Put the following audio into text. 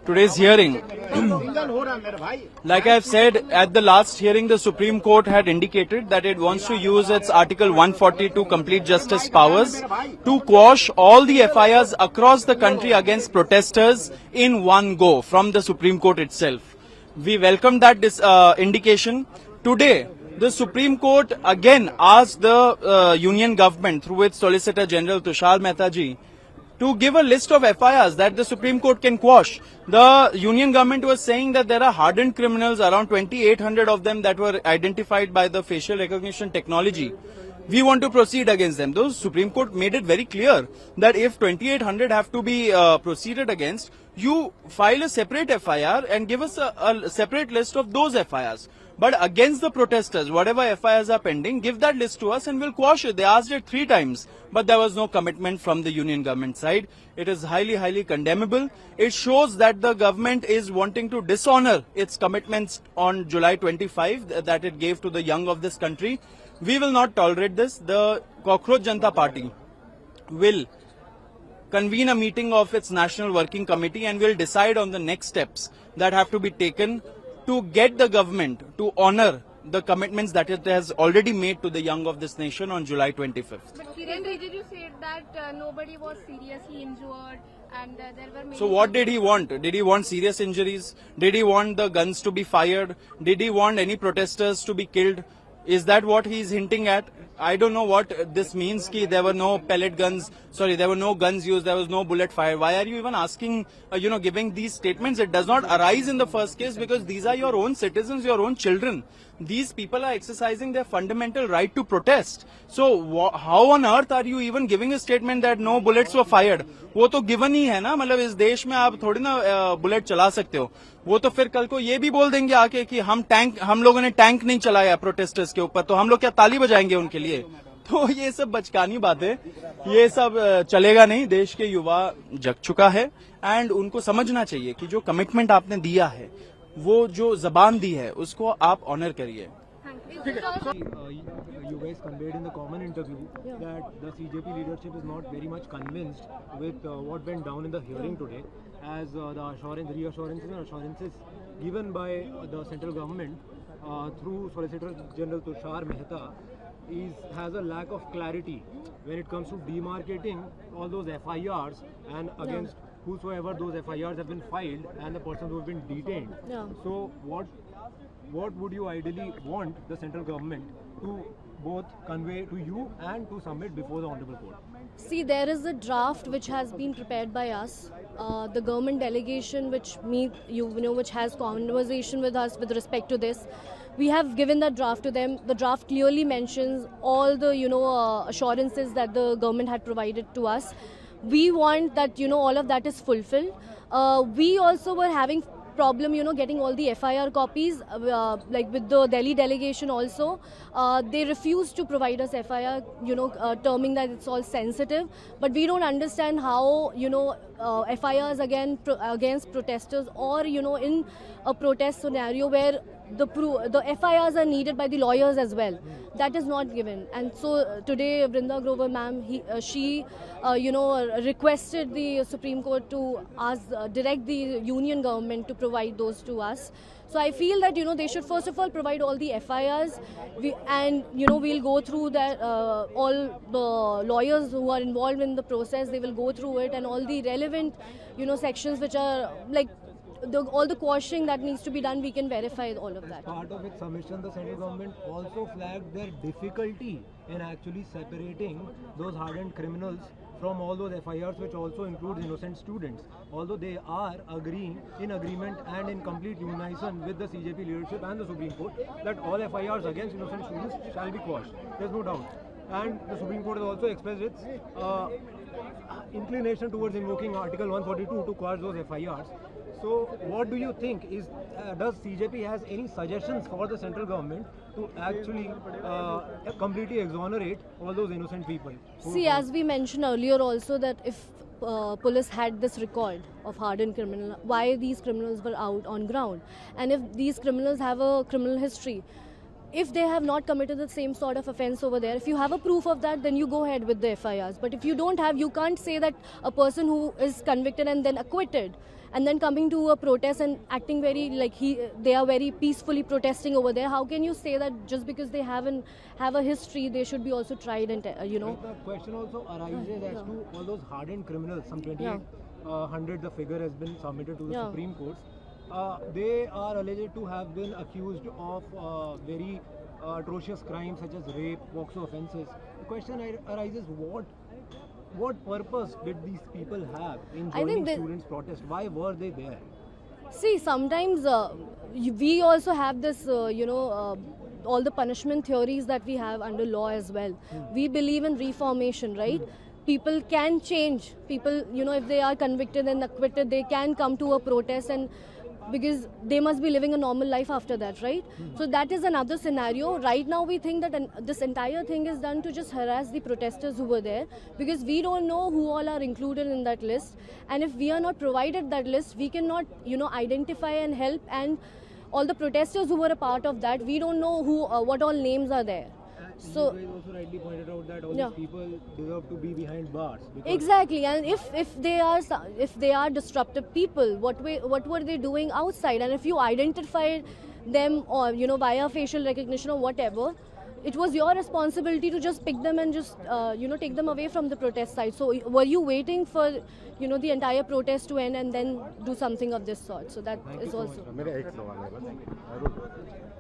Today's hearing. Like I've said, at the last hearing, the Supreme Court had indicated that it wants to use its Article 142 complete justice powers to quash all the FIRs across the country against protesters in one go from the Supreme Court itself. We welcome that indication. Today, the Supreme Court again asked the Union government through its Solicitor General Tushar Mehta ji to give a list of FIRs that the Supreme Court can quash. The Union government was saying that there are hardened criminals, around 2,800 of them that were identified by the facial recognition technology. We want to proceed against them. The Supreme Court made it very clear that if 2,800 have to be proceeded against, you file a separate FIR and give us a separate list of those FIRs. But against the protesters, whatever FIRs are pending, give that list to us and we'll quash it. They asked it 3 times, but there was no commitment from the Union government side. It is highly, highly condemnable. It shows that the government is wanting to dishonor its commitments on July 25 that it gave to the young of this country. We will not tolerate this. The Cockroach Janata Party will convene a meeting of its National Working Committee and will decide on the next steps that have to be taken to get the government to honor the commitments that it has already made to the young of this nation on July 25th. But Kiran Rijiju said that nobody was seriously injured and there were many... So what did he want? Did he want serious injuries? Did he want the guns to be fired? Did he want any protesters to be killed? Is that what he's hinting at? I don't know what this means, ki there were no pellet guns, there were no guns used, there was no bullet fired. Why are you even asking, giving these statements? It does not arise in the first case because these are your own citizens, your own children. These people are exercising their fundamental right to protest. So how on earth are you even giving a statement that no bullets were fired? वो तो given ही है ना, मतलब इस देश में आप थोड़ी ना बुलेट चला सकते हो. वो तो फिर कल को ये भी बोल देंगे आके कि हम लोगों ने टैंक नहीं चलाया प्रोटेस्टर्स के ऊपर, तो हम लोग क्या ताली बजाएंगे उनके लिए? तो ये सब बचकानी बात है, ये सब चलेगा नहीं. देश के युवा जग चुका है एंड उनको समझना चाहिए कि जो कमिटमेंट आपने दिया है, वो जो जबान दी है, उसको आप ऑनर करिए. You guys conveyed in the common interview that the CJP leadership is not very much convinced with what went down in the hearing today, as the reassurances and assurances given by the central government through Solicitor General Tushar Mehta has a lack of clarity when it comes to demarcating all those FIRs and against whosoever those FIRs have been filed and the persons who have been detained. So what would you ideally want the central government to both convey to you and to submit before the Honorable Court? See, there is a draft which has been prepared by us. The government delegation which which has conversation with us with respect to this. We have given that draft to them. The draft clearly mentions all the assurances that the government had provided to us. We want that all of that is fulfilled. We also were having problem getting all the FIR copies, like with the Delhi delegation also. They refused to provide us FIR, terming that it's all sensitive. But we don't understand how FIRs against protesters or in a protest scenario where the FIRs are needed by the lawyers as well. That is not given. And so today Vrinda Grover ma'am, she requested the Supreme Court to direct the union government to provide those to us. So I feel that they should first of all provide all the FIRs, we'll go through that. All the lawyers who are involved in the process, they will go through it, and all the relevant sections which are like all the quashing that needs to be done, we can verify all of that. As part of its submission, the central government also flagged their difficulty in actually separating those hardened criminals from all those FIRs, which also includes innocent students. Although they are in agreement and in complete unison with the CJP leadership and the Supreme Court that all FIRs against innocent students shall be quashed. There's no doubt. And the Supreme Court has also expressed its inclination towards invoking Article 142 to quash those FIRs. So what do you think does CJP has any suggestions for the central government to actually completely exonerate all those innocent people? See, as we mentioned earlier also, that if police had this record of hardened criminal, why these criminals were out on ground, and if these criminals have a criminal history, if they have not committed the same sort of offense over there, if you have a proof of that, then you go ahead with the FIRs. But if you don't have, you can't say that a person who is convicted and then acquitted and then coming to a protest and acting very like they are very peacefully protesting over there. How can you say that just because they have a history, they should be also tried and But the question also arises as to all those hardened criminals. Some 2,800, the figure has been submitted to the Yeah. Supreme Court. They are alleged to have been accused of very atrocious crimes such as rape, POCSO offences. The question arises: what purpose did these people have in I think joining they- students' protest? Why were they there? See, sometimes we also have this, all the punishment theories that we have under law as well. We believe in reformation, right? People can change. People, if they are convicted and acquitted, they can come to a protest and because they must be living a normal life after that, right? So that is another scenario. Right now we think that this entire thing is done to just harass the protesters who were there because we don't know who all are included in that list, and if we are not provided that list, we cannot identify and help, and all the protesters who were a part of that, we don't know who what all names are there. So you guys also rightly pointed out that all Yeah. these people deserve to be behind bars. Because exactly, and if they are disruptive people, what were they doing outside? And if you identified them or via facial recognition or whatever, it was your responsibility to just pick them and just take them away from the protest site. So were you waiting for the entire protest to end and then do something of this sort? So that Thank you is so also. much. मेरा एक सवाल है बस।